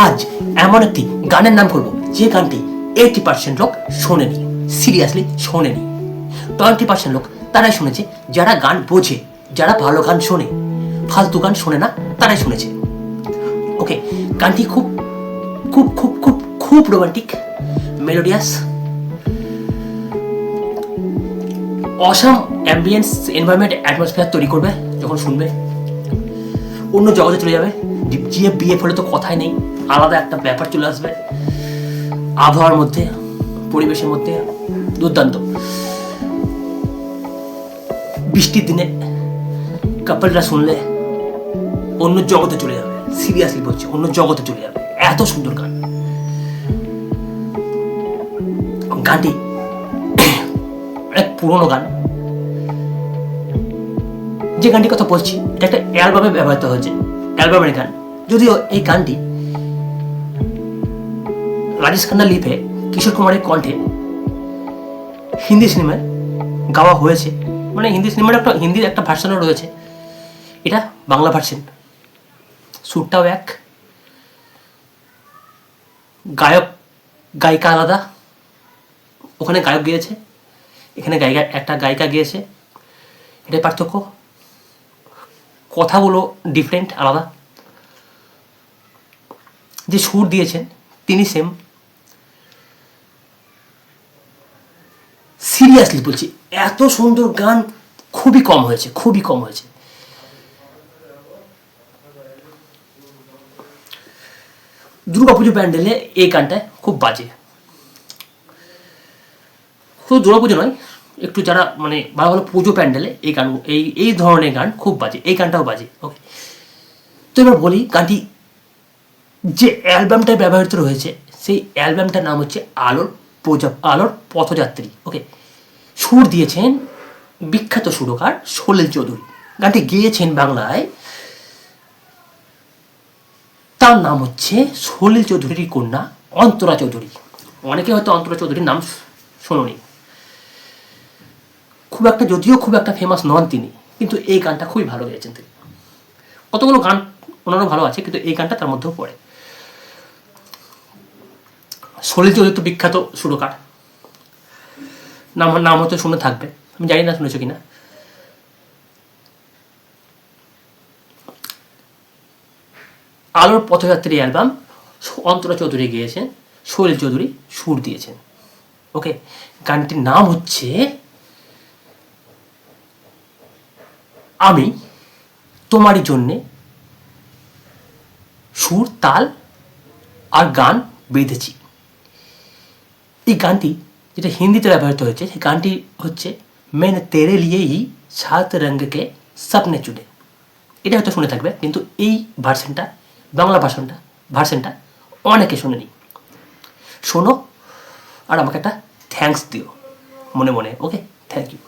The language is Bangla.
আজ এমন একটি গানের নাম করবো যে গানটি 80% লোক শোনেনি, সিরিয়াসলি শোনেনি। 20% লোক তারাই শুনেছে, যারা গান বোঝে, যারা ভালো গান শোনে, ফালতু গান শোনে না, তারাই শুনেছে। ওকে, গানটি খুব খুব খুব খুব খুব romantic, melodious, awesome ambience, environment, atmosphere তৈরি করবে। যখন শুনবে অন্য জগতে চলে যাবে। জিএফ বিএফ হলে তো কথাই নেই, আলাদা একটা ব্যাপার চলে আসবে আবহাওয়ার মধ্যে, পরিবেশের মধ্যে। দুর্দান্ত। বৃষ্টির দিনে কাপলরা শুনলে অন্য জগতে চলে যাবে, সিরিয়াসলি বলছি, অন্য জগতে চলে যাবে। এত সুন্দর গান। গানটি অনেক পুরোনো গান। যে গানটির কথা বলছি এটা একটা অ্যালবামে ব্যবহৃত হয়েছে, অ্যালবামের গান। যদিও এই গানটি রাজেশ খান্না লিপে কিশোর কুমারের কণ্ঠে হিন্দি সিনেমায় গাওয়া হয়েছে, মানে হিন্দি সিনেমার একটা হিন্দির একটা ভার্সনও রয়েছে, এটা বাংলা ভার্সন। সুরটাও এক, গায়ক গায়িকা আলাদা। ওখানে গায়ক গিয়েছে, এখানে গায়িকা একটা গায়িকা গিয়েছে, এটাই পার্থক্য। কথাগুলো ডিফারেন্ট, আলাদা। যে সুর দিয়েছেন তিনি সেম। সিরিয়াসলি বলছি, এত সুন্দর গান খুবই কম হয়েছে, খুবই কম হয়েছে। দুর্গাপুজো প্যান্ডেলে এই গানটা খুব বাজে। শুধু দুর্গাপুজো নয়, একটু যারা মানে ভালো ভালো পুজো প্যান্ডেলে এই গান, এই ধরনের গান খুব বাজে। এই গানটাও বাজে। ওকে, তো এবার বলি, গানটি যে অ্যালবামটায় ব্যবহৃত রয়েছে সেই অ্যালবামটার নাম হচ্ছে আলোর পথযাত্রী। ওকে, সুর দিয়েছেন বিখ্যাত সুরকার সলিল চৌধুরী। গানটি গেয়েছেন বাংলায়, তার নাম হচ্ছে সলিল চৌধুরীর কন্যা অন্তরা চৌধুরী। অনেকে হয়তো অন্তরা চৌধুরীর নাম শোনোনি, যদিও খুব একটা ফেমাস নন তিনি, কিন্তু এই গানটা খুবই ভালো গেয়েছেন তিনি। কতগুলো গান ওনারও ভালো আছে, কিন্তু এই গানটা তার মধ্যেও পড়ে। সলিল চৌধুরী তো বিখ্যাত সুরকার, নাম হয়তো শুনে থাকবে, আমি জানি না শুনেছো কিনা। আলোর পথযাত্রী অ্যালবাম অন্তরা চৌধুরী গেয়েছেন, সলিল চৌধুরী সুর দিয়েছেন। ওকে, গানটির নাম হচ্ছে আমি তোমারই জন্যে সুর, তাল আর গান বেঁধেছি। এই গানটি যেটা হিন্দিতে ব্যবহৃত হয়েছে, সেই গানটি হচ্ছে मैंने तेरे लिए ही सात रंग के सपने चुने। এটা হয়তো শুনে থাকবে, কিন্তু এই ভার্সনটা, বাংলা ভার্সনটা অনেকে শোনেনি। শোনো আর আমাকে একটা থ্যাঙ্কস দিও মনে মনে। ওকে, থ্যাংক ইউ।